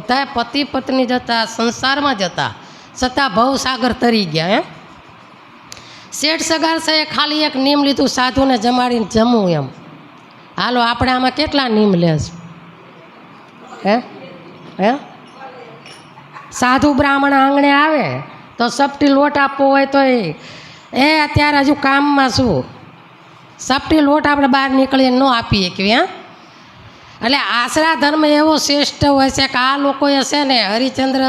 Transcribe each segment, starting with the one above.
બધા પતિ પત્ની જતા, સંસારમાં જતા, છતાં ભવસાગર તરી ગયા. શેઠ સગાર છે ખાલી એક નિયમ લીધું, સાધુને જમાડીને જમવું એમ. હાલો આપણે આમાં કેટલા નિયમ લેશ? હે સાધુ બ્રાહ્મણ આંગણે આવે તો સપટી લોટ આપવો હોય તો અત્યારે હજુ કામમાં શું, સપટી લોટ આપણે બહાર નીકળીને ન આપીએ કે એટલે આશરા ધર્મ એવો શ્રેષ્ઠ હોય છે કે આ લોકોએ છે ને હરિચંદ્ર,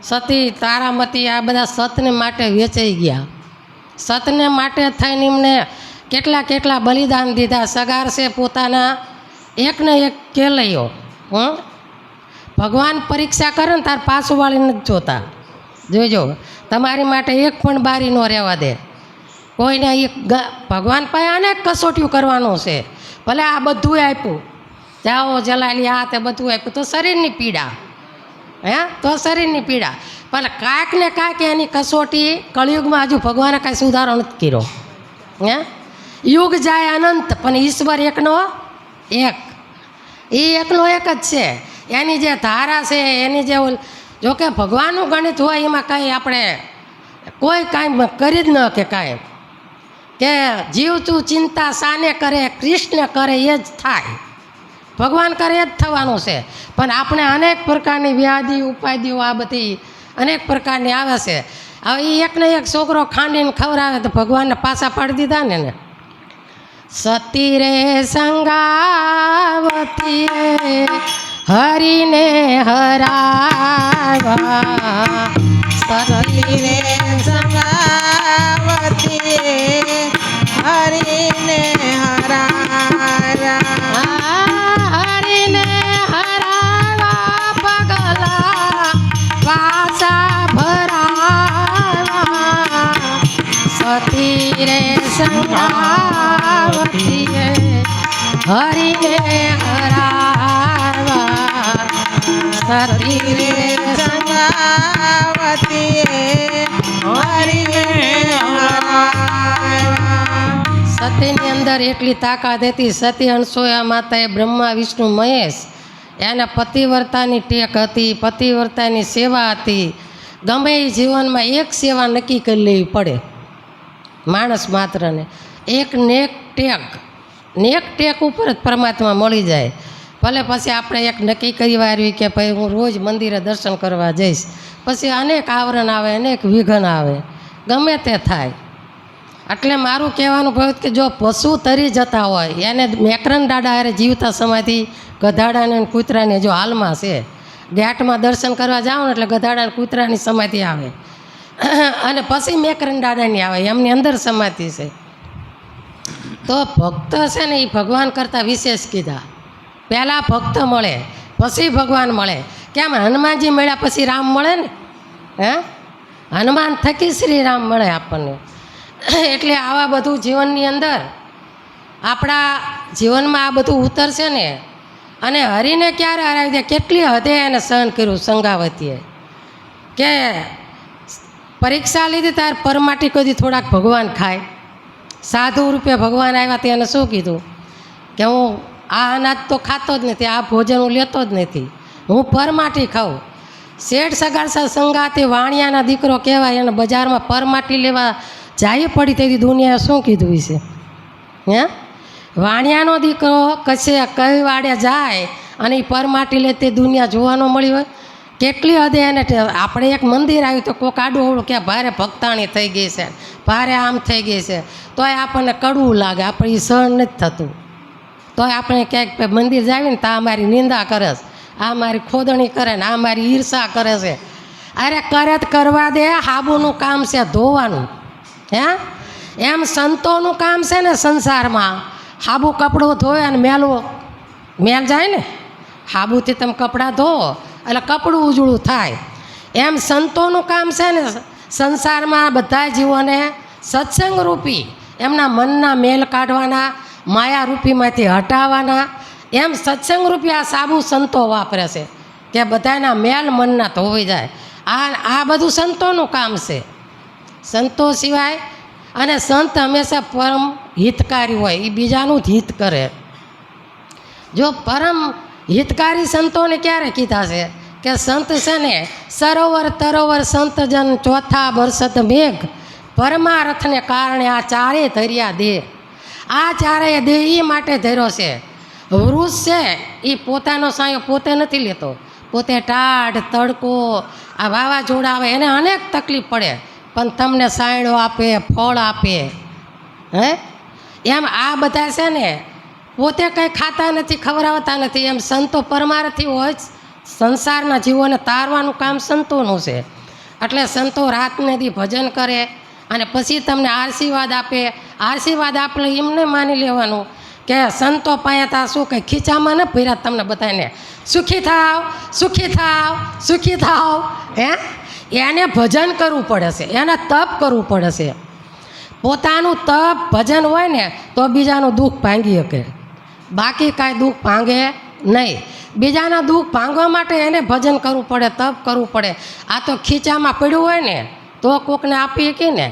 સતી, તારામતી આ બધા સતને માટે વેચાઈ ગયા. સતને માટે થઈને એમને કેટલા કેટલા બલિદાન દીધા. સગાર છે પોતાના એકને એક કેલૈયો. ભગવાન પરીક્ષા કરે ને તાર પાછું વાળી નથી જોતા. જોજો તમારી માટે એક પણ બારી ન રહેવા દે કોઈને. એક ભગવાન પાસે અનેક કસોટીઓ કરવાનું છે. ભલે આ બધું આપ્યું, જાઓ જલાલી આ તે બધું આપ્યું તો શરીરની પીડા, તો શરીરની પીડા. પણ કાંઈક ને કાંઈક એની કસોટી કળિયુગમાં હજુ ભગવાને કાંઈ સુધારો નથી કર્યો. યુગ જાય અનંત પણ ઈશ્વર એકનો એક, એ એકનો એક જ છે. એની જે ધારા છે, એની જે જોકે ભગવાનનું ગણિત હોય એમાં કાંઈ આપણે કોઈ કાંઈ કરી જ ન કે કાંઈ કે જીવ તું ચિંતા સાને કરે, કૃષ્ણ કરે એ જ થાય. ભગવાન કરે એ જ થવાનું છે. પણ આપણે અનેક પ્રકારની વ્યાધિ ઉપાધિઓ આ બધી અનેક પ્રકારની આવે છે. હવે એ એકને એક છોકરો ખાંડીને ખવડાવે તો ભગવાનને પાછા પાડી દીધા ને. સતી રે સંગાવતી હરિને હરાવા, સતી રે સંગાવતી હરિને હરાવા, હરિને હરાવા પગલા પાછા ભરાવા. સતી રે સંગાવતી હરિને હરાવા, સતી રે સંગાવતી હરિને હરાવા. સતીની અંદર એટલી તાકાત હતી. સતી અનસૂયા માતાએ બ્રહ્મા વિષ્ણુ મહેશ એને પતિવ્રતાની ટેક હતી, પતિવ્રતાની સેવા હતી. ગમે એ જીવનમાં એક સેવા નક્કી કરી લેવી પડે માણસ માત્રને. એક નેક ટેક ઉપર જ પરમાત્મા મળી જાય. ભલે પછી આપણે એક નક્કી કરી વાળ્યું કે ભાઈ હું રોજ મંદિરે દર્શન કરવા જઈશ, પછી અનેક આવરણ આવે, અનેક વિઘ્ન આવે, ગમે તે થાય. એટલે મારું કહેવાનું ભાવ કે જો પશુ તરી જતા હોય એને મેકરન દાડા હારે જીવતા સમયથી ગધાડાને કૂતરાને જો હાલમાં છે ઘાટમાં દર્શન કરવા જાઓ ને એટલે ગધાડા કૂતરાની સમાધિ આવે અને પછી મેકરન દાદાની આવે, એમની અંદર સમાધિ છે. તો ભક્ત છે ને એ ભગવાન કરતાં વિશેષ કીધા. પહેલાં ભક્ત મળે પછી ભગવાન મળે. કેમ હનુમાનજી મળ્યા પછી રામ મળે ને? હનુમાન થકી શ્રી રામ મળે આપણને. એટલે આવા બધું જીવનની અંદર આપણા જીવનમાં આ બધું ઉતરશે ને. અને હરિને ક્યારે હરાવી દે, કેટલી હદે એને સહન કર્યું સંગાવતીએ કે પરીક્ષા લીધી તાર પરમાટી કદી થોડાક ભગવાન ખાય. સાધુ રૂપે ભગવાન આવ્યા તેને શું કીધું કે હું આ અનાજ તો ખાતો જ નથી, આ ભોજન હું લેતો જ નથી, હું પરમાટી ખાઉં. શેઠ સગાડસા સંગાતે વાણિયાના દીકરો કહેવાય, એને બજારમાં પરમાટી લેવા જાય પડી તેથી દુનિયાએ શું કીધું છે? વાણિયાનો દીકરો કશે કઈ વાડે જાય અને એ પરમાટી લે તે દુનિયા જોવા ન મળી હોય. કેટલી હદે એને આપણે એક મંદિર આવ્યું તો કોઈક આડું અવળું કે ભારે ભક્તાણી થઈ ગઈ છે, ભારે આમ થઈ ગઈ છે, તોય આપણને કડવું લાગે, આપણે એ સહન નથી થતું. તોય આપણે ક્યાંક મંદિર જાવીને તો આ મારી નિંદા કરે છે, આ મારી ખોદણી કરે ને આ મારી ઈર્ષા કરે છે. અરે કરે જ કરવા દે, હાબુનું કામ છે ધોવાનું. એમ સંતોનું કામ છે ને સંસારમાં હાબુ કપડું ધોવે અને મેલ જાય ને, હાબુથી તમે કપડાં ધોવો એટલે કપડું ઉજળું થાય. એમ સંતોનું કામ છે ને સંસારમાં બધા જીવોને સત્સંગ રૂપી એમના મનના મેલ કાઢવાના, માયારૂપીમાંથી હટાવવાના. એમ સત્સંગ રૂપી આ સાબુ સંતો વાપરે છે કે બધાના મેલ મનના ધોવાઈ જાય. આ બધું સંતોનું કામ છે. સંતો સિવાય અને સંત હંમેશા પરમ હિતકારી હોય, એ બીજાનું જ હિત કરે. જો પરમ હિતકારી સંતોને ક્યારે કીધા છે કે સંત છે ને સરોવર તરોવર સંતજન ચોથા બરસત મેઘ પરમારથને કારણે આ ચારે ધર્યા દેહ. આ ચારેય દેહ એ માટે ધર્યો છે. વૃક્ષ છે એ પોતાનો સાયો પોતે નથી લેતો, પોતે ટાઢ તડકો આ વાવાઝોડા આવે એને અનેક તકલીફ પડે, પણ તમને સાયડો આપે, ફળ આપે. હે એમ આ બધા છે ને પોતે કંઈ ખાતા નથી, ખવડાવતા નથી. એમ સંતો પરમારથી હોય જ. સંસારના જીવોને તારવાનું કામ સંતોનું છે. એટલે સંતો રાતને દી ભજન કરે અને પછી તમને આશીર્વાદ આપે. આશીર્વાદ આપણે એમને માની લેવાનું કે સંતો પાયા શું કંઈ ખીચામાં ન ભર્યા તમને બધાને સુખી થાવ, સુખી થાવ, સુખી થાવ. એને ભજન કરવું પડે છે, એને તપ કરવું પડે છે. પોતાનું તપ ભજન હોય ને તો બીજાનું દુઃખ ભાંગી શકે, બાકી કાંઈ દુઃખ ભાંગે નહીં. બીજાના દુઃખ ભાંગવા માટે એને ભજન કરવું પડે, તપ કરવું પડે. આ તો ખીચામાં પડ્યું હોય ને તો કોકને આપી શકી ને,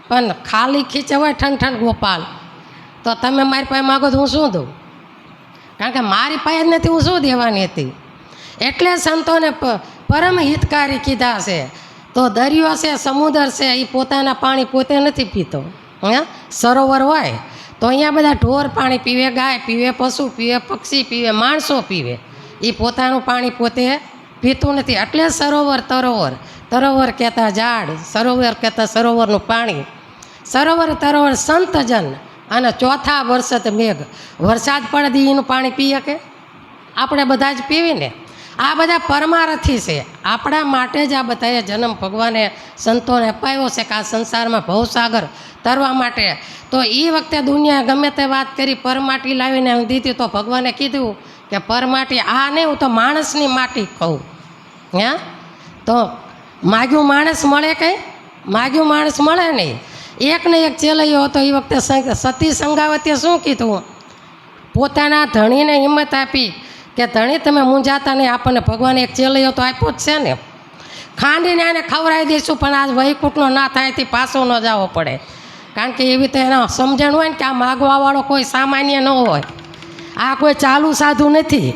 પણ ખાલી ખીચે હોય ઠંડ ગોપાલ તો તમે મારી પાસે માગો તો હું શું દઉં? કારણ કે મારી પાસે જ નથી, હું શું દેવાની હતી? એટલે સંતોને પરમ હિતકારી કીધા છે. તો દરિયો છે, સમુદ્ર છે, એ પોતાના પાણી પોતે નથી પીતો. સરોવર હોય તો અહીંયા બધા ઢોર પાણી પીવે, ગાય પીવે, પશુ પીવે, પક્ષી પીવે, માણસો પીવે. એ પોતાનું પાણી પોતે પીતું નથી. એટલે સરોવર તરોવર, તરોવર કહેતા ઝાડ, સરોવર કહેતા સરોવરનું પાણી. સરોવર તરોવર સંતજન અને ચોથા વરસત મેઘ. વરસાદ પડે એનું પાણી પી શકે? આપણે બધા જ પીવીને. આ બધા પરમારથી છે, આપણા માટે જ આ બધાએ જન્મ ભગવાને સંતોને અપાયો છે કે આ સંસારમાં ભવસાગર તરવા માટે. તો એ વખતે દુનિયા ગમે તે વાત કરી પરમાટી લાવીને દીધી તો ભગવાને કીધું કે પરમાટી આ નહીં, હું તો માણસની માટી કહું. તો માગ્યું માણસ મળે કંઈ? માગ્યું માણસ મળે નહીં. એક ને એક ચેલૈયો હતો એ વખતે સતી સંગાવતીએ શું કીધું? પોતાના ધણીને હિંમત આપી કે ધણી તમે મૂંઝાતા નહીં, આપણને ભગવાને એક ચેલૈયો તો આપ્યો જ છે ને, ખાંડીને એને ખવડાવી દઈશું, પણ આજ વૈકુંઠનો ના થાય તે પાછો ન જવો પડે. કારણ કે એવી તો એના સમજણ હોય ને કે આ માગવાવાળો કોઈ સામાન્ય ન હોય, આ કોઈ ચાલુ સાધુ નથી,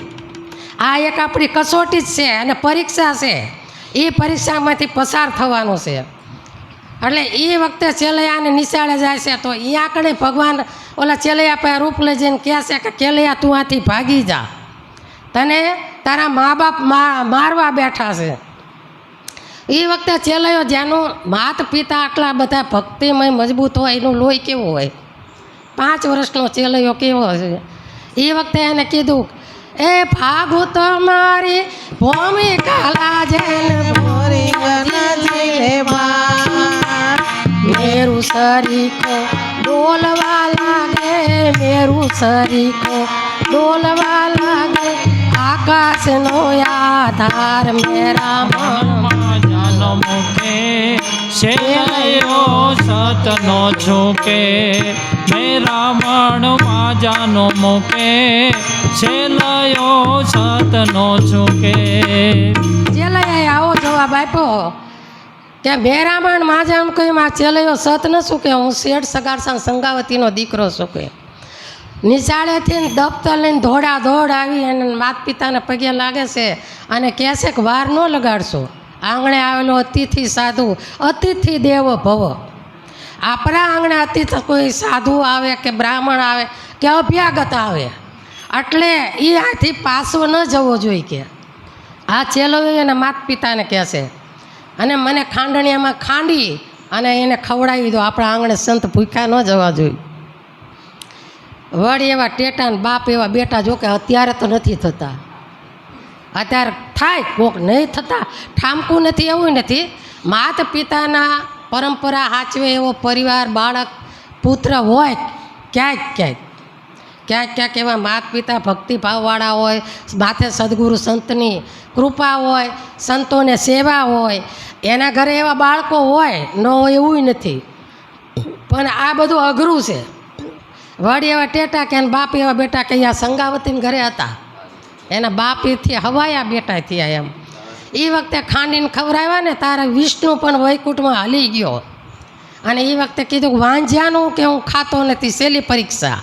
આ એક આપણી કસોટી જ છે અને પરીક્ષા છે. એ પરીક્ષામાંથી પસાર થવાનું છે. એટલે એ વખતે ચેલૈયાને નિશાળે જાય છે તો એ આકડે ભગવાન ઓલા ચેલૈયા પાસે રૂપ લઈ જઈને કહે છે કે ચેલૈયા તું આથી ભાગી જા, તને તારા મા બાપ મારવા બેઠા છે. એ વખતે ચેલૈયો જેનું માત પિતા આટલા બધા ભક્તિમય મજબૂત હોય એનું લોહી કેવું હોય? 5 વર્ષનો ચેલૈયો કેવો છે? એ વખતે એને કીધું એ ભાગું તો મારી ભૂમિકા લાજેન મોરી ગનજીલે મેરું સરીખો ડોલવા લાગે, મેરું સરીખો ડોલવા લાગે, આકાશનો આધાર મેરા મનમાં જન્મ કે શેલયો સતનો ઝૂકે, મેરા મનમાં જન્મ કે શેલયો સતનો ઝૂકે. ચેલૈયાએ આવો જવાબ આપ્યો કે મેરામણ માજા એમ કહ્યું આ ચેલૈયો સત ન શું કે હું શેઠ સગારસા સંગાવતીનો દીકરો છું કે. નિશાળેથી દફતર લઈને દોડા દોડ આવી અને માતા પિતાને પગે લાગે છે અને કહે છે કે વાર ન લગાડશો, આંગણે આવેલો અતિથિ સાધુ, અતિથિ દેવ ભવ. આપણા આંગણે અતિથિ કોઈ સાધુ આવે કે બ્રાહ્મણ આવે કે અભ્યાગત આવે એટલે એ આથી પાછો ન જવો જોઈએ કે. આ ચેલૈયો એના માતા પિતાને કહે છે અને મને ખાંડણીયામાં ખાંડી અને એને ખવડાવી દો, આપણા આંગણે સંત ભૂખ્યા ન જવા જોઈએ. વળી એવા ટેટા ને બાપ એવા બેટા, જો કે અત્યારે તો નથી થતા, અત્યારે થાય કોક નહીં થતા, ઠામકું નથી એવું નથી. માતા પિતાના પરંપરા સાચવે એવો પરિવાર, બાળક, પુત્ર હોય ક્યાંક ક્યાંક એવા માતા પિતા ભક્તિભાવવાળા હોય, માથે સદગુરુ સંતની કૃપા હોય, સંતોને સેવા હોય, એના ઘરે એવા બાળકો હોય ન હોય એવું નથી. પણ આ બધું અઘરું છે. વળી એવા ટેટા કે એના બાપ એવા બેટા કે આ સંગાવતીને ઘરે હતા, એના બાપથી હવાયા બેટા થયા એમ. એ વખતે ખાંડીને ખવડાવ્યા ને તારા વિષ્ણુ પણ વૈકુંઠમાં હલી ગયો અને એ વખતે કીધું વાંઝ્યાનું કે હું ખાતો નથી, છેલ્લી પરીક્ષા.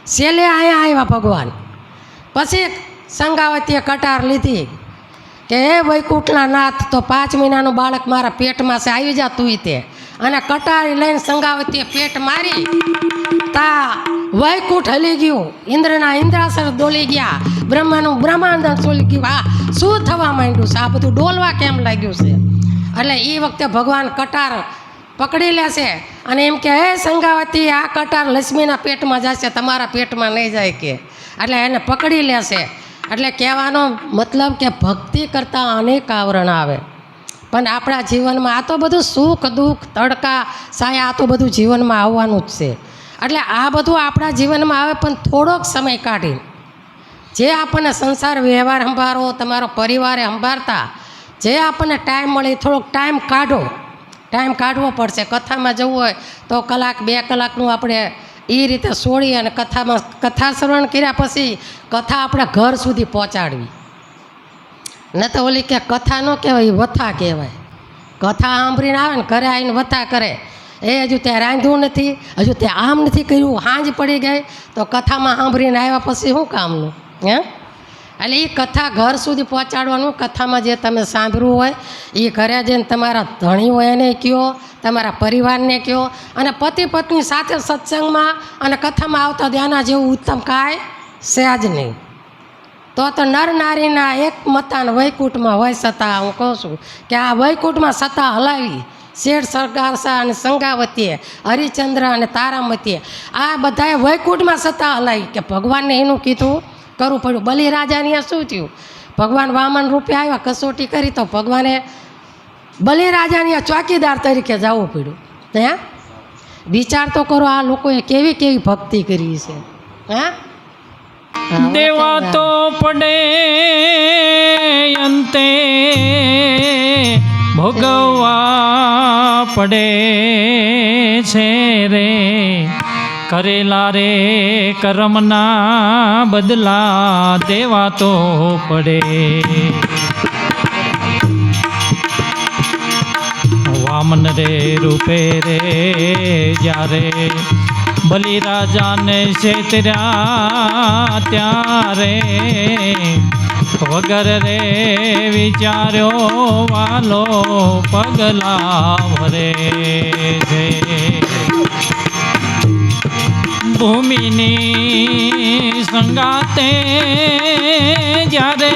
છેલ્લે અહીંયા આવ્યા ભગવાન. પછી સંગાવતીએ કટાર લીધી કે હે વૈકુંઠના નાથ, તો 5 મહિનાનું બાળક મારા પેટમાં છે, આવી જા તું તે. અને કટારી લઈને સંગાવતીએ પેટ મારી તા વૈકુંઠ હલી ગયું, ઇન્દ્રના ઇન્દ્રાસર ડોલી ગયા, બ્રહ્માનું બ્રહ્માંડ ડોલી ગયું. આ શું થવા માંડ્યું છે? આ બધું ડોલવા કેમ લાગ્યું છે? એટલે એ વખતે ભગવાન કટાર પકડી લેશે અને એમ કે હે સંગાવતી, આ કટાર લક્ષ્મીના પેટમાં જશે, તમારા પેટમાં નહીં જાય કે. એટલે એને પકડી લેશે. એટલે કહેવાનો મતલબ કે ભક્તિ કરતાં અનેક આવરણ આવે, પણ આપણા જીવનમાં આ તો બધું સુખ દુઃખ તડકા સાયા આ તો બધું જીવનમાં આવવાનું જ છે. એટલે આ બધું આપણા જીવનમાં આવે, પણ થોડોક સમય કાઢી જે આપણને સંસાર વ્યવહાર સંભાળો, તમારો પરિવારે સંભાળતા જે આપણને ટાઈમ મળે થોડોક ટાઈમ કાઢવો પડશે. કથામાં જવું હોય તો 1 2 કલાકનું આપણે એ રીતે છોડી અને કથા શ્રવણ કર્યા પછી કથા આપણા ઘર સુધી પહોંચાડવી. ન તો ઓલી કે કથા ન કહેવાય, વથા કહેવાય. કથા સાંભળીને આવે ને ઘરે આવીને વથા કરે, એ હજુ ત્યાં રાંધ્યું નથી, હજુ ત્યાં આમ નથી કર્યું, સાંજ પડી ગઈ, તો કથામાં સાંભળીને આવ્યા પછી શું કામનું? હે એટલે એ કથા ઘર સુધી પહોંચાડવાનું. કથામાં જે તમે સાંભળ્યું હોય એ ઘરે જઈને તમારા ધણી હોય એને કહો, તમારા પરિવારને કહો, અને પતિ પત્ની સાથે સત્સંગમાં અને કથામાં આવતા ધ્યાના જેવું ઉત્તમ કાંઈ છે જ નહીં. તો નર નારીના એક મતાન વૈકુંઠમાં હોય છતાં હું કહું છું કે આ વૈકુંઠમાં સત્તા હલાવી શેઠ સરગારસા અને સંગાવતીએ, હરિચંદ્ર અને તારામતીએ આ બધાએ વૈકુંઠમાં સત્તા હલાવી કે ભગવાનને એનું કીધું કરવું પડ્યું. બલિરાજાને શું થયું? ભગવાન વામન રૂપે આવ્યા, કસોટી કરી તો ભગવાને બલિરાજાની ચોકીદાર તરીકે જવું પડ્યું. ત્યાં વિચાર તો કરો આ લોકોએ કેવી કેવી ભક્તિ કરી છે. હા, દેવા તો પડે અંતે ભોગવવા પડે છે રે, કરેલા રે કર્મના બદલા દેવા તો પડે. વામન રે રૂપે રે જ્યારે બલિરાજાને છેતર્યા ત્યારે વગર રે વિચાર્યો વાલો પગલા ભરે છે. ભૂમિની સંગાતે જ્યારે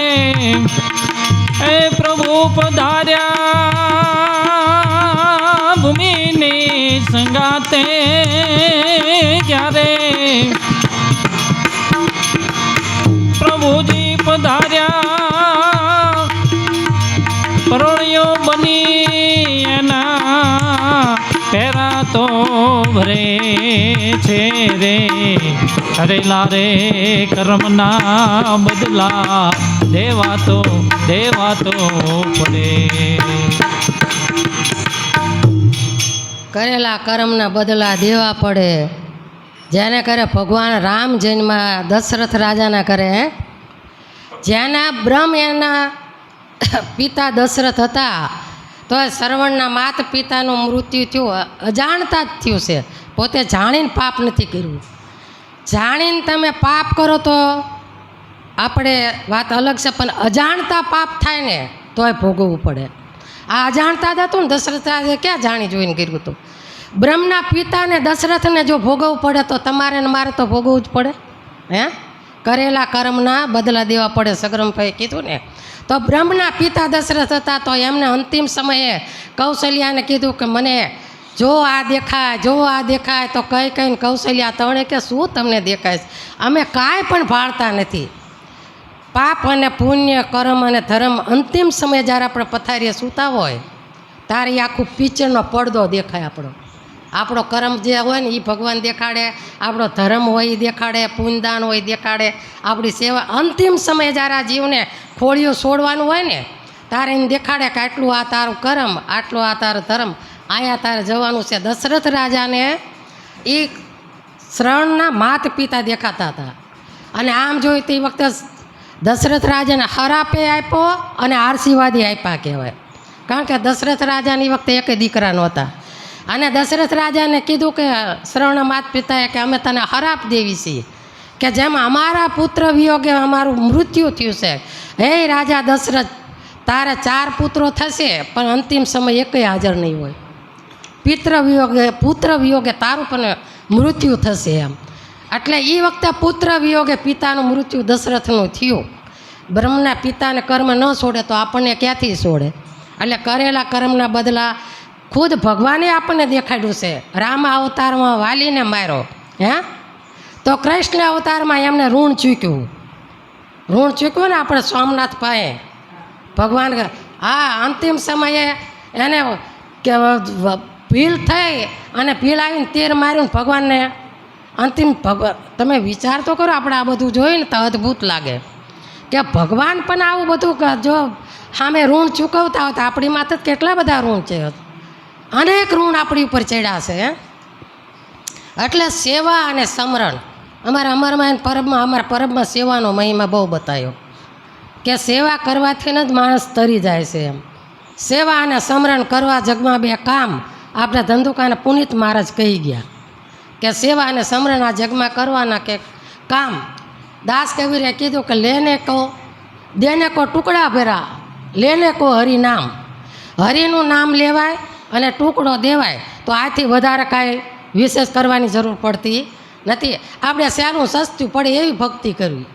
એ પ્રભુ પધાર્યા, ભૂમિની સંગાતે જ્યારે પ્રભુજી પધાર્યા, પરણ્યો બની એના પેરા તો ભરે છે રે, કરેલા રે કર્મના બદલા દેવા તો પડે. કરેલા કર્મના બદલા દેવા પડે. જેને કરે ભગવાન રામ જન્મ દશરથ રાજાના કરે, જેના બ્રહ્મ એના પિતા દશરથ હતા, તો એ શ્રવણના માત પિતાનું મૃત્યુ થયું, અજાણતા જ થયું છે. પોતે જાણીને પાપ નથી કર્યું. જાણીને તમે પાપ કરો તો આપણે વાત અલગ છે, પણ અજાણતા પાપ થાય ને તોય ભોગવવું પડે. આ અજાણતા જ હતું ને, દશરથ રાજાએ ક્યાં જાણી જોઈને કર્યું હતું? બ્રહ્મના પિતાને દશરથને જો ભોગવવું પડે તો તમારે ને મારે તો ભોગવવું જ પડે. હે, કરેલા કર્મના બદલા દેવા પડે, સગરમભાઈએ કીધું ને. તો બ્રહ્મના પિતા દશરથ હતા, તો એમને અંતિમ સમયે કૌશલ્યાને કીધું કે મને જો આ દેખાય, તો કહીને કૌશલ્યા તણે કે શું તમને દેખાય છે? અમે કાંઈ પણ ભાળતા નથી. પાપ અને પુણ્ય કર્મ અને ધર્મ અંતિમ સમયે જ્યારે આપણે પથારીએ સૂતા હોય ત્યારે આખું પિક્ચરનો પડદો દેખાય. આપણો કર્મ જે હોય ને એ ભગવાન દેખાડે, આપણો ધર્મ હોય એ દેખાડે, પુણ્યદાન હોય એ દેખાડે, આપણી સેવા. અંતિમ સમયે જ્યારે આ જીવને ખોળિયું છોડવાનું હોય ને તારે એને દેખાડે કે આટલું આ તારું કર્મ, આટલું આ તારો ધર્મ, અહીંયા તારે જવાનું છે. દશરથ રાજાને એ શ્રવણના માત પિતા દેખાતા હતા. અને આમ જોઈએ તો એ વખતે દશરથ રાજાને હરાપે આપ્યો અને આશીર્વાદી આપ્યા કહેવાય. કારણ કે દશરથ રાજાની વખતે એક દીકરા નહોતા. અને દશરથ રાજાને કીધું કે શ્રવણ માત પિતાએ કે અમે તને હરાપ દેવી છીએ, કે જેમ અમારા પુત્ર વિયોગે અમારું મૃત્યુ થયું છે. હે રાજા દશરથ, તારે 4 પુત્રો થશે પણ અંતિમ સમય એકેય હાજર નહીં હોય. પુત્ર વિયોગે તારું પણ મૃત્યુ થશે એમ. એટલે એ વખતે પુત્ર વિયોગે પિતાનું મૃત્યુ દશરથનું થયું. બ્રહ્મના પિતાને કર્મ ન છોડે તો આપણને ક્યાંથી છોડે? એટલે કરેલા કર્મના બદલા ખુદ ભગવાને આપણને દેખાડ્યું છે. રામ અવતારમાં વાલીને માર્યો, હે તો કૃષ્ણ અવતારમાં એમને ઋણ ચૂક્યું ને આપણે સોમનાથ પાસે ભગવાન. હા, અંતિમ સમયે એને ભીલ થઈ અને ભીલ આવીને તીર માર્યું ભગવાનને. અંતિમ તમે વિચાર તો કરો, આપણે આ બધું જોઈને તો અદ્ભુત લાગે કે ભગવાન પણ આવું બધું જો સામે ઋણ ચૂકવતા હોય તો આપણી માથે કેટલા બધા ઋણ છે, અનેક ઋણ આપણી ઉપર ચડ્યા છે. એટલે સેવા અને સમરણ અમારા પરબમાં સેવાનો મહિમા બહુ બતાવ્યો કે સેવા કરવાથી જ માણસ તરી જાય છે એમ. સેવા અને સમરણ કરવા જગમાં 2 કામ. આપણે ધંધુકાના પુનિત મહારાજ કહી ગયા કે સેવા અને સમરણ આ જગમાં કરવાના કે કામ. દાસ કબીરે કીધું કે દેને કો ટુકડા ભેરા, લેને કો હરિનામ. હરિનું નામ લેવાય અને ટુકડો દેવાય તો આથી વધારે કાંઈ વિશેષ કરવાની જરૂર પડતી નથી. આપણે સહેલું સસ્તું પડે એવી ભક્તિ કરવી,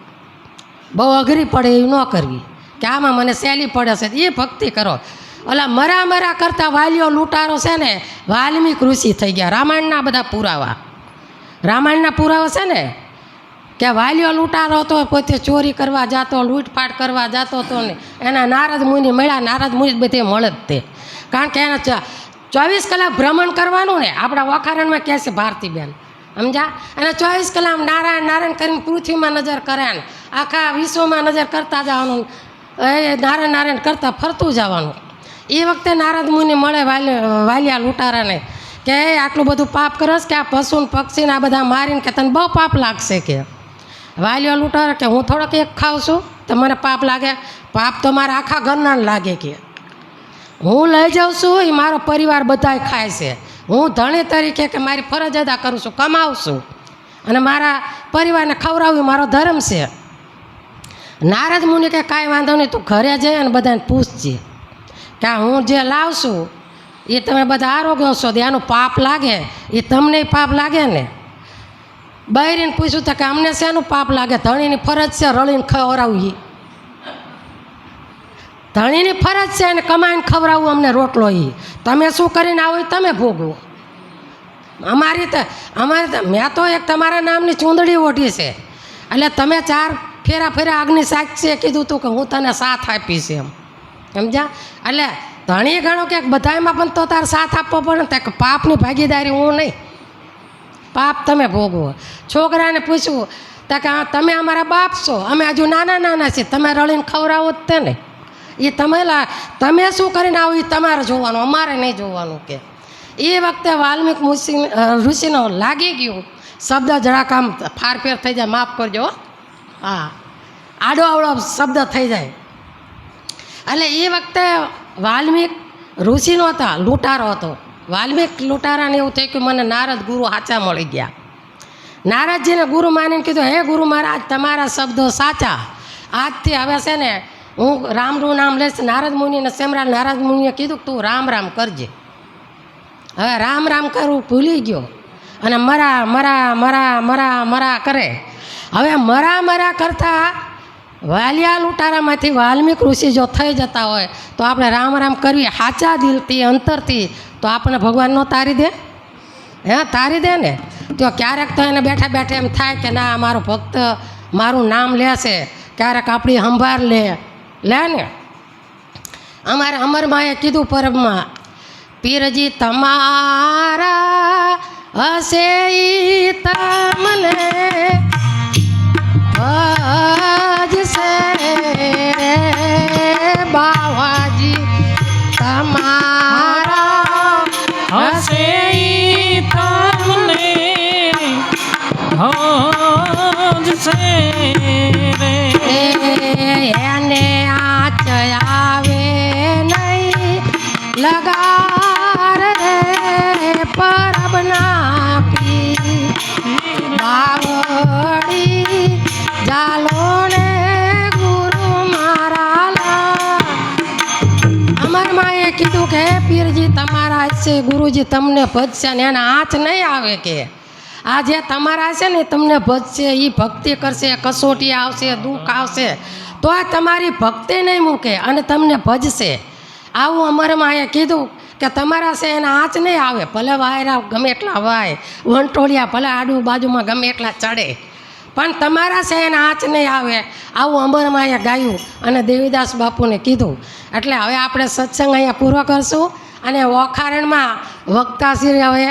બહુ અઘરી પડે એવી ન કરવી કે આમાં મને સહેલી પડે છે એ ભક્તિ કરો. ઓલા મરા કરતા વાલીઓ લૂંટારો છે ને, વાલ્મીક ઋષિ થઈ ગયા. રામાયણના બધા પુરાવા છે ને કે વાલીઓ લૂંટારો હતો, પોતે ચોરી કરવા જતો, લૂંટફાટ કરવા જતો હતો ને એના નારદ મુનિ મળ્યા. નારદ મુનિ બધે મળે જ તે, કારણ કે એને 24 કલાક ભ્રમણ કરવાનું ને. આપણા વખારણમાં કહે છે ભારતીબેન, સમજ્યા? અને 24 કલાક નારાયણ કરીને પૃથ્વીમાં નજર કરે ને આખા વિશ્વમાં નજર કરતા જવાનું, એ નારાયણ કરતાં ફરતું જવાનું. એ વખતે નારદ મુનિ મળે વાલિયા લૂંટારાને કે આટલું બધું પાપ કરસ કે આ પશુ પક્ષીને આ બધા મારીને કે તને બહુ પાપ લાગશે કે. વાલિયો લૂંટારા કે હું થોડોક એક ખાઉં છું તો મને પાપ લાગે? પાપ તો મારા આખા ઘરના લાગે કે હું લઈ જાઉં છું એ મારો પરિવાર બધાય ખાય છે. હું ધણી તરીકે કે મારી ફરજ અદા કરું છું, કમાવું છું અને મારા પરિવારને ખવડાવવું મારો ધર્મ છે. નારદ મુનિ કે કાંઈ વાંધો નહીં, તું ઘરે જઈ અને બધાને પૂછજે કે હું જે લાવશું એ તમે બધા આરોગ્ય છો, એનું પાપ લાગે એ તમને પાપ લાગે ને. બૈરીને પૂછ્યું તો કે અમને શેનું પાપ લાગે? ધણીની ફરજ છે રળીને ખવડાવવી, ધણીની ફરજ છે એને કમાઈને ખવડાવવું અમને રોટલો. એ તમે શું કરીને આવો એ તમે ભોગવો. અમારે તો મેં તો એક તમારા નામની ચૂંદડી ઓઢી છે, એટલે તમે 4 ફેરા અગ્નિ સાક્ષીએ કીધું હતું કે હું તને સાથ આપીશ એમ, સમજ્યા? એટલે ધણી ગણો કે બધામાં પણ તો તારે સાથ આપવો પડે ને, કે પાપની ભાગીદારી હું નહીં, પાપ તમે ભોગવો. છોકરાને પૂછ્યું તો કે તમે અમારા બાપ છો, અમે હજુ નાના છીએ, તમે રળીને ખવડાવો જ તે ને. એ તમે શું કરીને આવો એ તમારે જોવાનું, અમારે નહીં જોવાનું કે. એ વખતે વાલ્મીક ઋષિનો લાગી ગયું શબ્દ જરાક આમ ફારફેર થઈ જાય, માફ કરજો, હા આડો આવડો શબ્દ થઈ જાય. એટલે એ વખતે વાલ્મીક ઋષિનો હતા, લૂંટારો હતો. વાલ્મીક લૂંટારાને એવું થયું કે મને નારદ ગુરુ સાચા મળી ગયા. નારદજીને ગુરુ માનીને કીધું, હે ગુરુ મહારાજ તમારા શબ્દો સાચા, આજથી હવે છે ને હું રામનું નામ લઈશ. નારદ મુનિને સેમરા નારદ મુનિએ કીધું તું રામ કરજે. હવે રામ કરવું ભૂલી ગયો અને મરા કરે. હવે મરા કરતા વાલિયા લૂંટારામાંથી વાલ્મીક ઋષિ જો થઈ જતા હોય તો આપણે રામ કરવી સાચા દિલથી અંતરથી તો આપણે ભગવાન નો તારી દે, તારી દે ને. તો ક્યારેક તો એને બેઠા એમ થાય કે ના મારો ભક્ત મારું નામ લેશે, ક્યારેક આપણી સંભાળ લે ને. અમારે અમરમાએ કીધું પરબમાં, પીરજી તમારા હશે ઈ તમને ભજશે બાવાજી, તમારા હશે ઈ તમને ભજશે રે. એને આચ આવે નહીં લગાર રે પરબના પી બાવડી જાલો ને ગુરુ મારા અમારા માએ કીધું કે હે પીરજી તમારા છે ગુરુજી તમને ભજશે ને એના આંચ નહીં આવે કે આ જે તમારા છે ને તમને ભજશે એ ભક્તિ કરશે કસોટી આવશે દુઃખ આવશે તો આ તમારી ભક્તિ નહીં મૂકે અને તમને ભજશે આવું અમારા માએ કીધું કે તમારા છે એના આંચ નહીં આવે ભલે વાયરા ગમે એટલા વાય વંટોળિયા ભલે આડું બાજુમાં ગમે એટલા ચડે પણ તમારા છે એના આંચ નહીં આવે આવું અમરમાં અહીંયા ગાયું અને દેવીદાસ બાપુને કીધું એટલે હવે આપણે સત્સંગ અહીંયા પૂરો કરશું અને ઓખારણમાં વક્તાશ્રી હવે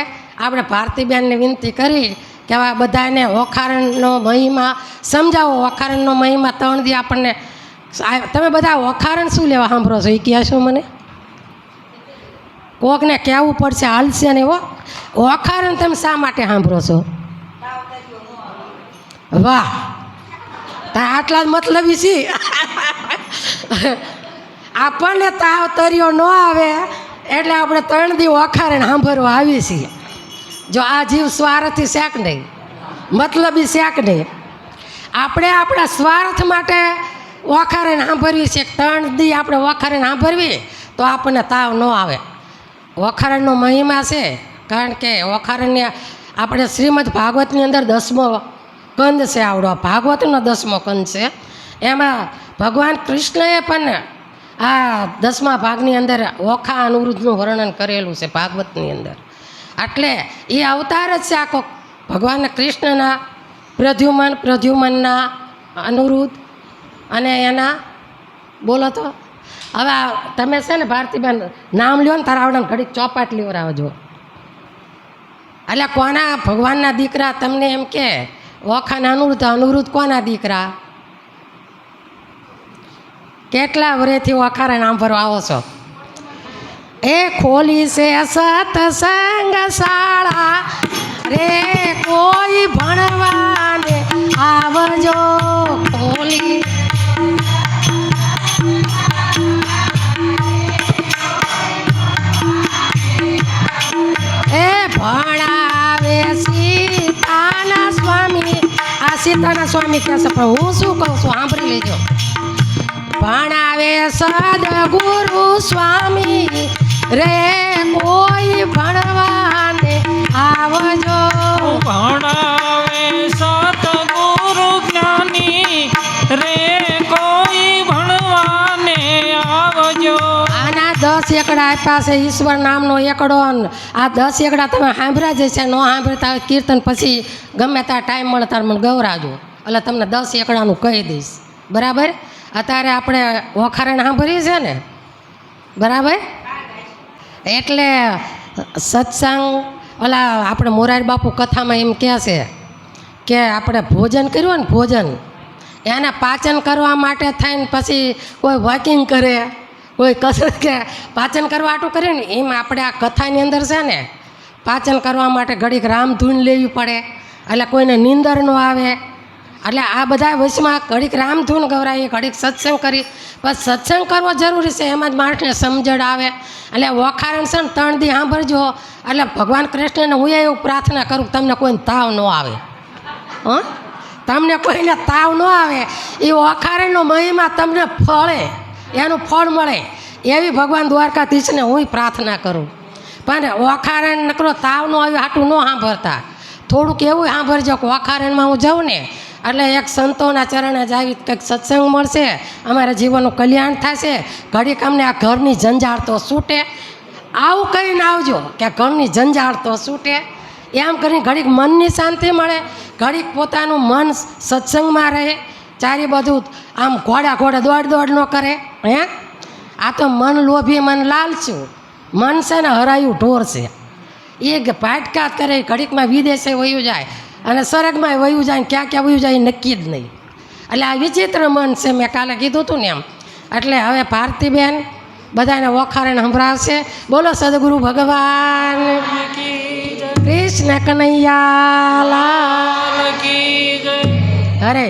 આપણે ભારતીબેનને વિનંતી કરી કે હવે બધાને ઓખારણનો મહિમા સમજાવો ઓખારણનો મહિમા 3 દી આપણને તમે બધા ઓખારણ શું લેવા સાંભળો છો એ કહેશો મને કોકને કહેવું પડશે હાલશે ને ઓખારણ તમે શા માટે સાંભળો છો વાહ આટલા જ મતલબી છે આપણને તાવ તર્યો ન આવે એટલે આપણે 3 દી ઓખારણ સાંભળવા આવીએ છીએ જો આ જીવ સ્વાર્થી શેક નહીં મતલબી શેક નહીં આપણે આપણા સ્વાર્થ માટે ઓખારણ સાંભળવી છે 3 દી આપણે ઓખારણ સાંભળવી તો આપણને તાવ ન આવે ઓખારણનો મહિમા છે કારણ કે ઓખારણને આપણે શ્રીમદ ભાગવતની અંદર 10મો કંદ છે આવડો ભાગવતનો 10મો કંદ છે એમાં ભગવાન કૃષ્ણએ પણ આ 10મા ભાગની અંદર ઓખા અનુરુદ્ધનું વર્ણન કરેલું છે ભાગવતની અંદર એટલે એ અવતાર જ છે આખો ભગવાન કૃષ્ણના પ્રદ્યુમનના અનુરુદ્ધ અને એના બોલો તો હવે તમે છે ને ભારતીબેન નામ લ્યો ને તારા આવડે ઘડીક ચોપાટ લેવડાવજો એટલે કોના ભગવાનના દીકરા તમને એમ કે ઓખાના અનુરુદ્ધ કોના દીકરા કેટલા વર્ષથી ઓખારા નામ ભરવા આવો છો એ ખોલી છે સત્સંગ શાળા રે કોઈ ભણવાને આવજો ખોલી એ ભણાવે સીતાના સ્વામી આ સીતાના સ્વામી કહેશે પણ હું શું કહું છું સાંભળી લેજો ભણાવે સદગુરુ સ્વામી રે કોઈ ભણવાને આવજો ભણાવે સતગુરુ જ્ઞાની રે કોઈ ભણવાને આવજો આના 10 એકડા આપ્યા છે ઈશ્વર નામનો એકડો આ 10 એકડા તમે સાંભળ્યા જ છે ન સાંભળતા હોય કીર્તન પછી ગમે ત્યાં ટાઈમ મળે ત્યારે મને ગવરાજો એટલે તમને 10 એકડાનું કહી દઈશ બરાબર અત્યારે આપણે ઓખારણ સાંભળીએ છે ને બરાબર એટલે સત્સંગ ઓલા આપણે મોરારી બાપુ કથામાં એમ કહે છે કે આપણે ભોજન કર્યું ને ભોજન એને પાચન કરવા માટે થઈને પછી કોઈ વોકિંગ કરે કોઈ કસરત કે પાચન કરવા આટું કરે ને એમ આપણે આ કથાની અંદર છે ને પાચન કરવા માટે ઘડીક રામધૂન લેવી પડે એટલે કોઈને નીંદર ન આવે એટલે આ બધા વચમાં ઘડીક રામધૂન ગવરાવી ઘડીક સત્સંગ કરી બસ સત્સંગ કરવો જરૂરી છે એમાં જ માણસને સમજણ આવે એટલે ઓખારણ છે ને 3 દી સાંભળજો એટલે ભગવાન કૃષ્ણને હું એવું પ્રાર્થના કરું કે તમને કોઈને તાવ ન આવે હં તમને કોઈને તાવ ન આવે એ ઓખારણનો મહિમા તમને ફળે એનું ફળ મળે એવી ભગવાન દ્વારકાધીશને હું પ્રાર્થના કરું પણ ઓખારણ નકરો તાવ ન આવ્યો હાટું ન સાંભળતા થોડુંક એવું સાંભળજો કે ઓખારણમાં હું જાઉં ને એટલે એક સંતોના ચરણે જ આવી કંઈક સત્સંગ મળશે અમારા જીવનનું કલ્યાણ થશે ઘડીક અમને આ ઘરની જંજાળ તો છૂટે આવું કહીને આવજો કે ઘરની જંજાળ તો છૂટે એમ કરીને ઘડીક મનની શાંતિ મળે ઘડીક પોતાનું મન સત્સંગમાં રહે ચારે બધું આમ ઘોડા દોડ ન કરે હે આ તો મન લોભી મન લાલચું મન છે ને હરાયું ઢોર છે એ ભાટકાત કરે ઘડીકમાં વિદેશે વયું જાય અને સ્વર્ગમાં વયું જાય ને ક્યાં વયું જાય નક્કી જ નહીં એટલે આ વિચિત્ર મન છે મેં કાલે કીધું હતું ને એમ એટલે હવે ભારતીબેન બધાને ઓખારણ સંભળાવશે બોલો સદગુરુ ભગવાન કૃષ્ણ કનૈયા લાલ કી જય હરે